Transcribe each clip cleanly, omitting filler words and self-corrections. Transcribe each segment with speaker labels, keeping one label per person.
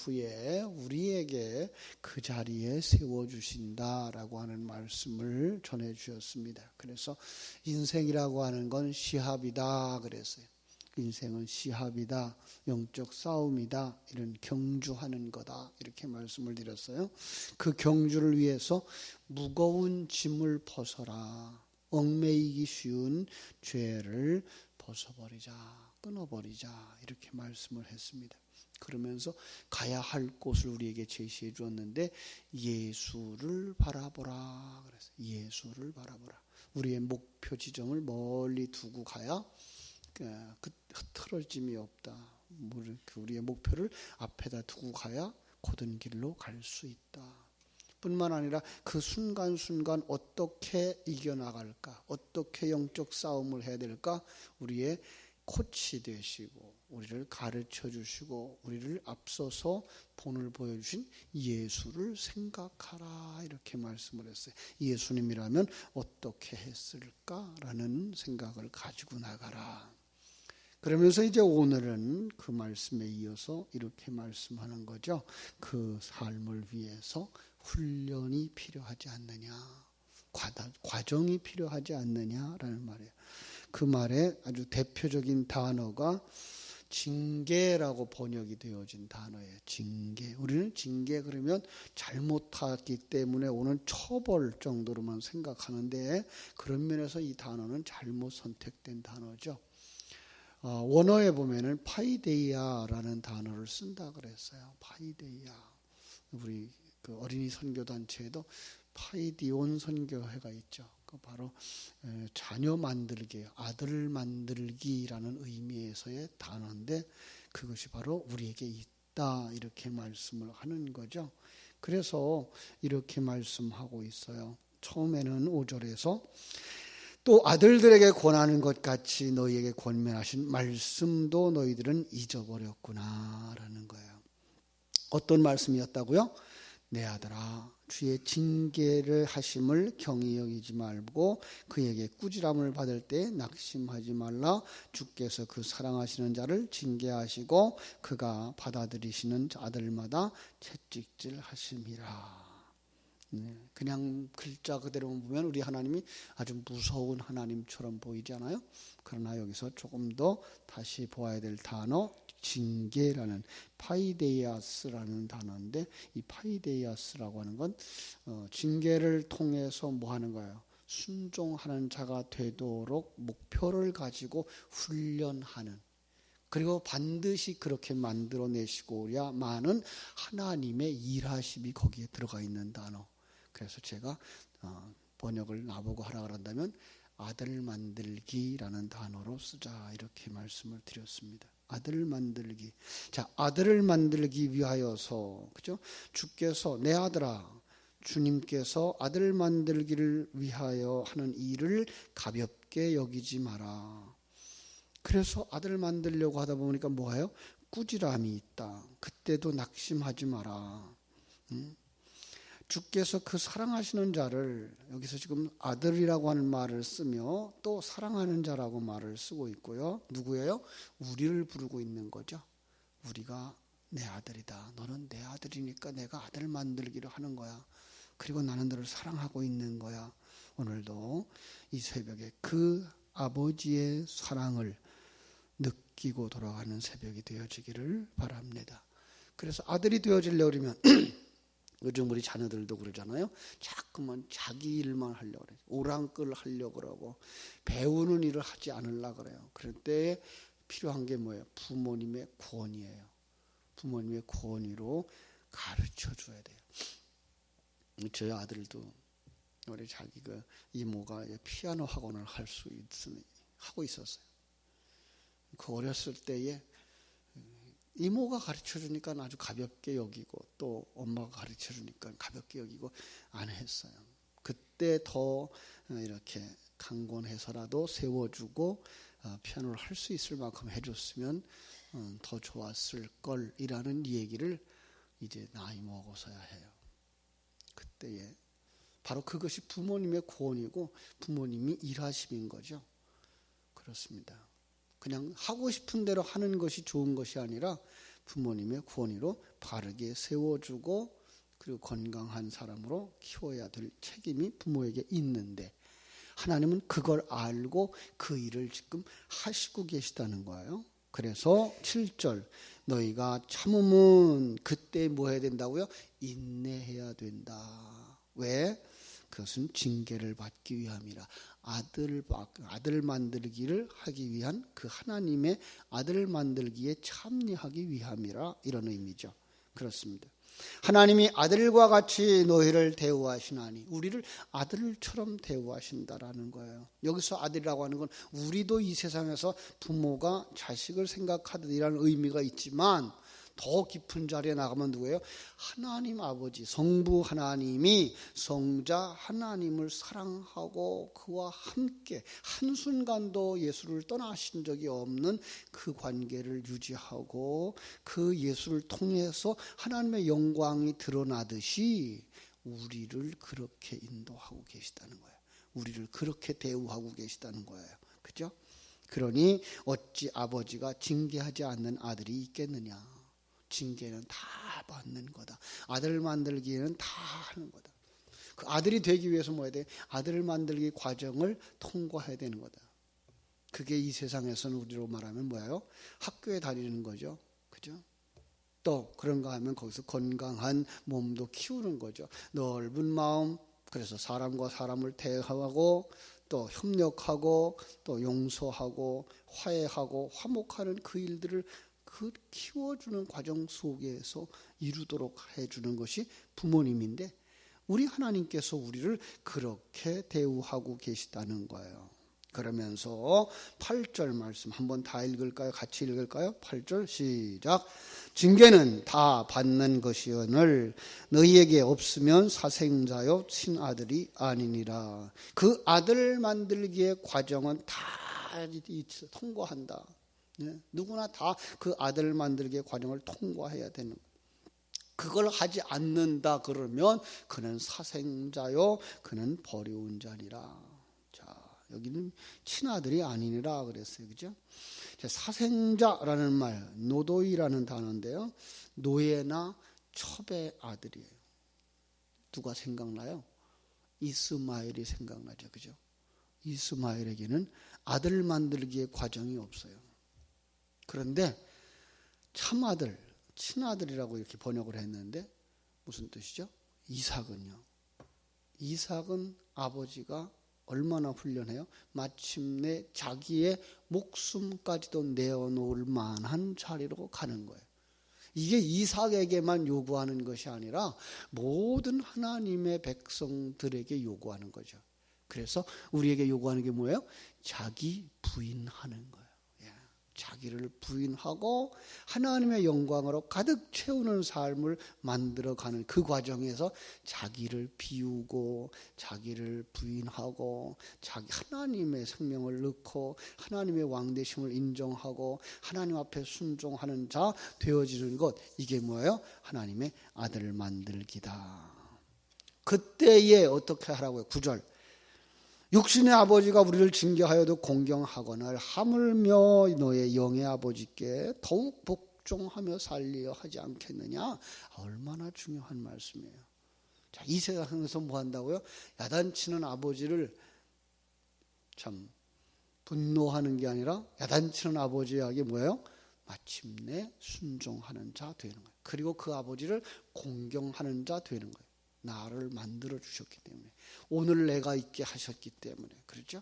Speaker 1: 후에 우리에게 그 자리에 세워주신다라고 하는 말씀을 전해주셨습니다. 그래서 인생이라고 하는 건 시합이다 그랬어요. 인생은 시합이다, 영적 싸움이다, 이런 경주하는 거다 이렇게 말씀을 드렸어요. 그 경주를 위해서 무거운 짐을 벗어라. 얽매이기 쉬운 죄를 벗어버리자, 끊어버리자 이렇게 말씀을 했습니다. 그러면서 가야 할 곳을 우리에게 제시해 주었는데 예수를 바라보라 그랬어요. 예수를 바라보라. 우리의 목표 지점을 멀리 두고 가야 흐트러짐이 없다. 우리의 목표를 앞에다 두고 가야 곧은 길로 갈 수 있다. 뿐만 아니라 그 순간순간 어떻게 이겨나갈까, 어떻게 영적 싸움을 해야 될까, 우리의 코치 되시고 우리를 가르쳐 주시고 우리를 앞서서 본을 보여주신 예수를 생각하라 이렇게 말씀을 했어요. 예수님이라면 어떻게 했을까라는 생각을 가지고 나가라. 그러면서 이제 오늘은 그 말씀에 이어서 이렇게 말씀하는 거죠. 그 삶을 위해서 훈련이 필요하지 않느냐, 과정이 필요하지 않느냐라는 말이에요. 그 말에 아주 대표적인 단어가 징계라고 번역이 되어진 단어예요. 징계. 우리는 징계 그러면 잘못했기 때문에 오는 처벌 정도로만 생각하는데 그런 면에서 이 단어는 잘못 선택된 단어죠. 원어에 보면은 파이데이아라는 단어를 쓴다 그랬어요. 파이데이아. 우리 그 어린이 선교단체에도 파이디온 선교회가 있죠. 그 바로 자녀 만들기, 아들 만들기라는 의미에서의 단어인데 그것이 바로 우리에게 있다 이렇게 말씀을 하는 거죠. 그래서 이렇게 말씀하고 있어요. 처음에는 5절에서 또 아들들에게 권하는 것 같이 너희에게 권면하신 말씀도 너희들은 잊어버렸구나 라는 거예요. 어떤 말씀이었다고요? 내 아들아 주의 징계를 하심을 경히 여기지 말고 그에게 꾸지람을 받을 때 낙심하지 말라. 주께서 그 사랑하시는 자를 징계하시고 그가 받아들이시는 아들마다 채찍질 하심이라. 그냥 글자 그대로 보면 우리 하나님이 아주 무서운 하나님처럼 보이지 않아요? 그러나 여기서 조금 더 다시 보아야 될 단어 징계라는 파이데이아스라는 단어인데 이 파이데이아스라고 하는 건 징계를 통해서 뭐 하는 거예요? 순종하는 자가 되도록 목표를 가지고 훈련하는, 그리고 반드시 그렇게 만들어내시고야만은 하나님의 일하심이 거기에 들어가 있는 단어. 그래서 제가 번역을 나보고 하라 그런다면 아들 만들기라는 단어로 쓰자 이렇게 말씀을 드렸습니다. 아들 만들기. 자, 아들을 만들기 위하여서, 그죠? 주께서 내 아들아, 주님께서 아들 만들기를 위하여 하는 일을 가볍게 여기지 마라. 그래서 아들 만들려고 하다 보니까 뭐예요? 꾸지람이 있다. 그때도 낙심하지 마라. 주께서 그 사랑하시는 자를, 여기서 지금 아들이라고 하는 말을 쓰며 또 사랑하는 자라고 말을 쓰고 있고요. 누구예요? 우리를 부르고 있는 거죠. 우리가 내 아들이다. 너는 내 아들이니까 내가 아들 만들기를 하는 거야. 그리고 나는 너를 사랑하고 있는 거야. 오늘도 이 새벽에 그 아버지의 사랑을 느끼고 돌아가는 새벽이 되어지기를 바랍니다. 그래서 아들이 되어지려고 그러면 요즘 우리 자녀들도 그러잖아요. 자꾸만 자기 일만 하려고 그래요. 오랑끌 하려고 그러고 배우는 일을 하지 않으려고 그래요. 그럴 때 필요한 게 뭐예요? 부모님의 권위예요. 부모님의 권위로 가르쳐 줘야 돼요. 저희 아들도 우리 자기 그 이모가 피아노 학원을 하고 있었어요. 그 어렸을 때에 이모가 가르쳐 주니까 아주 가볍게 여기고 또 엄마가 가르쳐 주니까 가볍게 여기고 안 했어요. 그때 더 이렇게 강권해서라도 세워주고 피아노를 할 수 있을 만큼 해줬으면 더 좋았을 걸이라는 얘기를 이제 나이 먹어서야 해요. 그때에 바로 그것이 부모님의 권위고 부모님이 일하심인 거죠. 그렇습니다. 그냥 하고 싶은 대로 하는 것이 좋은 것이 아니라 부모님의 권위로 바르게 세워주고 그리고 건강한 사람으로 키워야 될 책임이 부모에게 있는데 하나님은 그걸 알고 그 일을 지금 하시고 계시다는 거예요. 그래서 7절 너희가 참으면 그때 뭐 해야 된다고요? 인내해야 된다. 왜? 그것은 징계를 받기 위함이라. 아들 만들기를 하기 위한 그 하나님의 아들 만들기에 참여하기 위함이라 이런 의미죠. 그렇습니다. 하나님이 아들과 같이 너희를 대우하시나니 우리를 아들처럼 대우하신다라는 거예요. 여기서 아들이라고 하는 건 우리도 이 세상에서 부모가 자식을 생각하듯이라는 의미가 있지만 더 깊은 자리에 나가면 누구예요? 하나님 아버지 성부 하나님이 성자 하나님을 사랑하고 그와 함께 한순간도 예수를 떠나신 적이 없는 그 관계를 유지하고 그 예수를 통해서 하나님의 영광이 드러나듯이 우리를 그렇게 인도하고 계시다는 거예요. 우리를 그렇게 대우하고 계시다는 거예요. 그죠? 그러니 어찌 아버지가 징계하지 않는 아들이 있겠느냐. 징계는 다 받는 거다. 아들 만들기에는 다 하는 거다. 그 아들이 되기 위해서 뭐 해야 돼? 아들 만들기 과정을 통과해야 되는 거다. 그게 이 세상에서는 우리로 말하면 뭐예요? 학교에 다니는 거죠. 그죠? 또 그런가 하면 거기서 건강한 몸도 키우는 거죠. 넓은 마음, 그래서 사람과 사람을 대화하고 또 협력하고 또 용서하고 화해하고 화목하는 그 일들을 그 키워주는 과정 속에서 이루도록 해주는 것이 부모님인데 우리 하나님께서 우리를 그렇게 대우하고 계시다는 거예요. 그러면서 8절 말씀 한번 다 읽을까요? 같이 읽을까요? 8절 시작. 징계는 다 받는 것이오늘 너희에게 없으면 사생자요 친아들이 아니니라. 그 아들 만들기의 과정은 다 통과한다. 누구나 다 그 아들 만들기의 과정을 통과해야 되는 거예요. 그걸 하지 않는다 그러면 그는 사생자요 그는 버려온 자니라. 자, 여기는 친아들이 아니니라 그랬어요. 그죠? 사생자라는 말 노도이라는 단어인데요. 노예나 첩의 아들이에요. 누가 생각나요? 이스마엘이 생각나죠. 그죠? 이스마엘에게는 아들 만들기의 과정이 없어요. 그런데 참아들, 친아들이라고 이렇게 번역을 했는데 무슨 뜻이죠? 이삭은요. 이삭은 아버지가 얼마나 훈련해요? 마침내 자기의 목숨까지도 내어놓을 만한 자리로 가는 거예요. 이게 이삭에게만 요구하는 것이 아니라 모든 하나님의 백성들에게 요구하는 거죠. 그래서 우리에게 요구하는 게 뭐예요? 자기 부인하는 거예요. 자기를 부인하고 하나님의 영광으로 가득 채우는 삶을 만들어가는 그 과정에서 자기를 비우고 자기를 부인하고 자기 하나님의 생명을 넣고 하나님의 왕되심을 인정하고 하나님 앞에 순종하는 자 되어지는 것, 이게 뭐예요? 하나님의 아들 만들기다. 그때에 어떻게 하라고요? 9절 육신의 아버지가 우리를 징계하여도 공경하거늘 하물며 너의 영의 아버지께 더욱 복종하며 살리려 하지 않겠느냐. 얼마나 중요한 말씀이에요. 자, 이 세상에서 뭐 한다고요? 야단치는 아버지를 참 분노하는 게 아니라 야단치는 아버지에게 뭐예요? 마침내 순종하는 자 되는 거예요. 그리고 그 아버지를 공경하는 자 되는 거예요. 나를 만들어 주셨기 때문에, 오늘 내가 있게 하셨기 때문에. 그렇죠?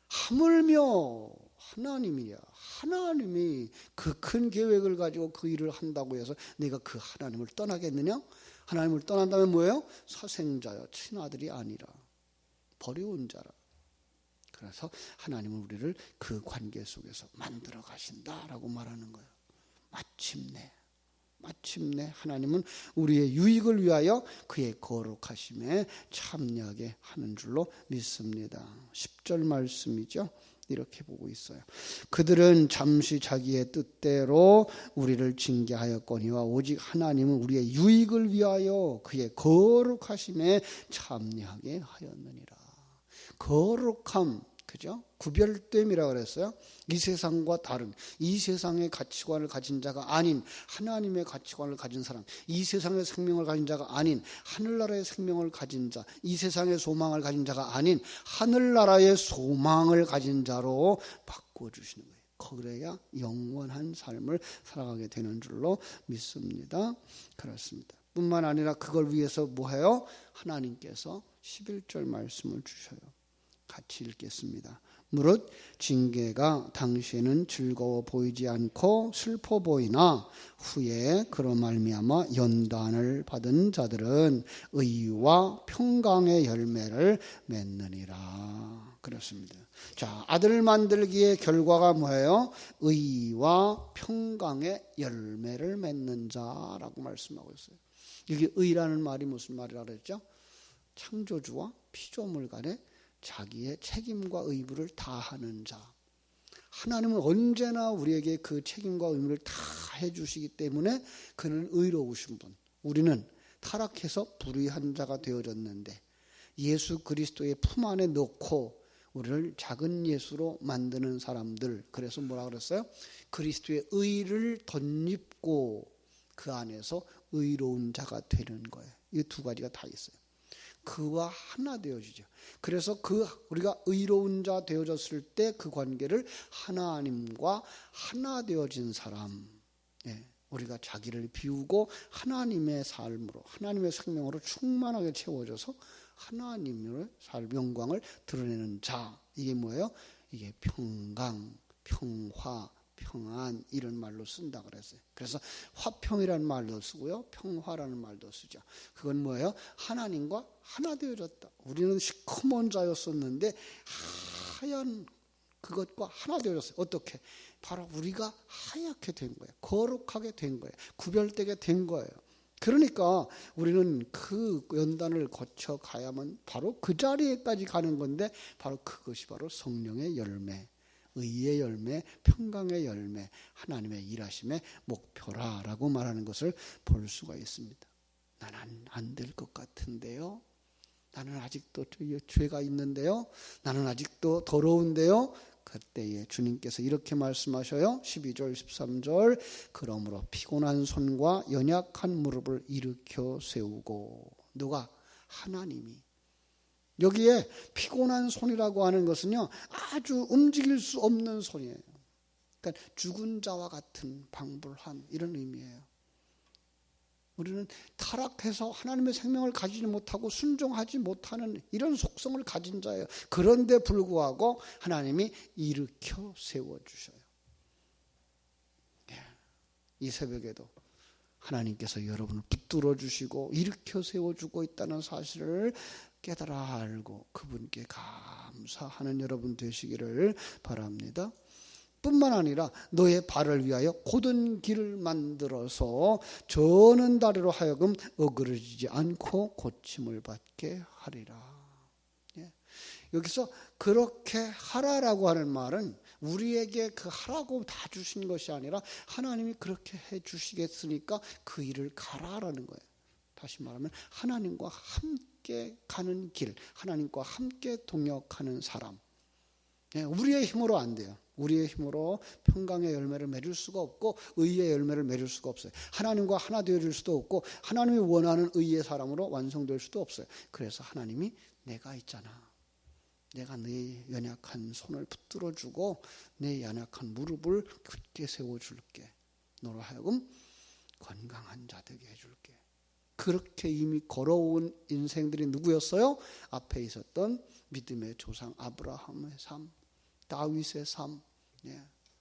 Speaker 1: 하물며 하나님이야. 하나님이 그 큰 계획을 가지고 그 일을 한다고 해서 내가 그 하나님을 떠나겠느냐? 하나님을 떠난다면 뭐예요? 사생자요, 친아들이 아니라 버려온 자라. 그래서 하나님은 우리를 그 관계 속에서 만들어 가신다라고 말하는 거예요. 마침내 하나님은 우리의 유익을 위하여 그의 거룩하심에 참여하게 하는 줄로 믿습니다. 10절 말씀이죠. 이렇게 보고 있어요. 그들은 잠시 자기의 뜻대로 우리를 징계하였거니와 오직 하나님은 우리의 유익을 위하여 그의 거룩하심에 참여하게 하였느니라. 거룩함, 그죠? 구별됨이라고 그랬어요. 이 세상과 다른, 이 세상의 가치관을 가진 자가 아닌 하나님의 가치관을 가진 사람, 이 세상의 생명을 가진 자가 아닌 하늘나라의 생명을 가진 자, 이 세상의 소망을 가진 자가 아닌 하늘나라의 소망을 가진 자로 바꿔주시는 거예요. 그래야 영원한 삶을 살아가게 되는 줄로 믿습니다. 그렇습니다. 뿐만 아니라 그걸 위해서 뭐해요? 하나님께서 11절 말씀을 주셔요. 같이 읽겠습니다. 무릇 징계가 당시에는 즐거워 보이지 않고 슬퍼 보이나 후에 그로 말미암아 연단을 받은 자들은 의와 평강의 열매를 맺느니라. 그렇습니다. 자, 아들 만들기의 결과가 뭐예요? 의와 평강의 열매를 맺는 자라고 말씀하고 있어요. 이게 의라는 말이 무슨 말이라 그랬죠? 창조주와 피조물 간에 자기의 책임과 의무를 다하는 자. 하나님은 언제나 우리에게 그 책임과 의무를 다 해주시기 때문에 그는 의로우신 분. 우리는 타락해서 불의한 자가 되어졌는데 예수 그리스도의 품 안에 넣고 우리를 작은 예수로 만드는 사람들. 그래서 뭐라 그랬어요? 그리스도의 의를 덧입고 그 안에서 의로운 자가 되는 거예요. 이 두 가지가 다 있어요. 그와 하나 되어지죠. 그래서 우리가 의로운 자 되어졌을 때 그 관계를 하나님과 하나 되어진 사람, 우리가 자기를 비우고 하나님의 삶으로, 하나님의 생명으로 충만하게 채워져서 하나님의 영광을 드러내는 자. 이게 뭐예요? 이게 평강, 평화, 평안 이런 말로 쓴다 그랬어요. 그래서 화평이라는 말도 쓰고요, 평화라는 말도 쓰죠. 그건 뭐예요? 하나님과 하나 되어졌다. 우리는 시커먼 자였었는데 하얀 그것과 하나 되어졌어요. 어떻게? 바로 우리가 하얗게 된 거예요. 거룩하게 된 거예요. 구별되게 된 거예요. 그러니까 우리는 그 연단을 거쳐 가야만 바로 그 자리에까지 가는 건데 바로 그것이 바로 성령의 열매, 의의 열매, 평강의 열매, 하나님의 일하심의 목표라라고 말하는 것을 볼 수가 있습니다. 나는 안 될 것 같은데요. 나는 아직도 죄가 있는데요. 나는 아직도 더러운데요. 그때에 주님께서 이렇게 말씀하셔요. 12절 13절 그러므로 피곤한 손과 연약한 무릎을 일으켜 세우고. 누가? 하나님이. 여기에 피곤한 손이라고 하는 것은요, 아주 움직일 수 없는 손이에요. 그러니까 죽은 자와 같은 방불함, 이런 의미예요. 우리는 타락해서 하나님의 생명을 가지지 못하고 순종하지 못하는 이런 속성을 가진 자예요. 그런데 불구하고 하나님이 일으켜 세워주셔요. 이 새벽에도 하나님께서 여러분을 붙들어 주시고 일으켜 세워주고 있다는 사실을 깨달아 알고 그분께 감사하는 여러분 되시기를 바랍니다. 뿐만 아니라 너의 발을 위하여 곧은 길을 만들어서 저는 다리로 하여금 어그러지지 않고 고침을 받게 하리라. 여기서 그렇게 하라라고 하는 말은 우리에게 그 하라고 다 주신 것이 아니라 하나님이 그렇게 해 주시겠으니까 그 일을 가라라는 거예요. 다시 말하면 하나님과 함께 가는 길, 하나님과 함께 동역하는 사람. 우리의 힘으로 안 돼요. 우리의 힘으로 평강의 열매를 맺을 수가 없고 의의 열매를 맺을 수가 없어요. 하나님과 하나 되어질 수도 없고 하나님이 원하는 의의 사람으로 완성될 수도 없어요. 그래서 하나님이 내가 있잖아. 내가 네 연약한 손을 붙들어주고 내 연약한 무릎을 굳게 세워줄게. 너로 하여금 건강한 자 되게 해줄게. 그렇게 이미 걸어온 인생들이 누구였어요? 앞에 있었던 믿음의 조상 아브라함의 삶, 다윗의 삶,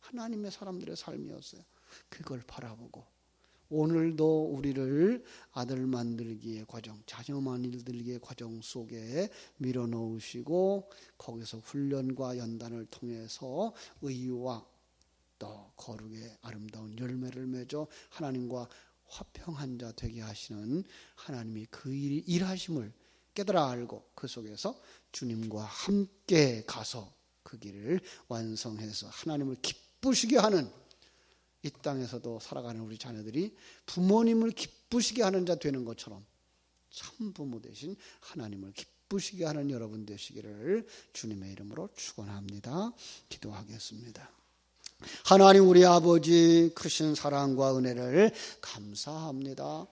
Speaker 1: 하나님의 사람들의 삶이었어요. 그걸 바라보고 오늘도 우리를 아들 만들기의 과정, 자녀 만들기의 과정 속에 밀어넣으시고 거기서 훈련과 연단을 통해서 의와 또 거룩의 아름다운 열매를 맺어 하나님과 화평한 자 되게 하시는 하나님이 그 일하심을 깨달아 알고 그 속에서 주님과 함께 가서 그 길을 완성해서 하나님을 기쁘시게 하는 이 땅에서도 살아가는 우리 자녀들이 부모님을 기쁘시게 하는 자 되는 것처럼 참 부모 대신 하나님을 기쁘시게 하는 여러분 되시기를 주님의 이름으로 축원합니다. 기도하겠습니다. 하나님 우리 아버지 크신 사랑과 은혜를 감사합니다.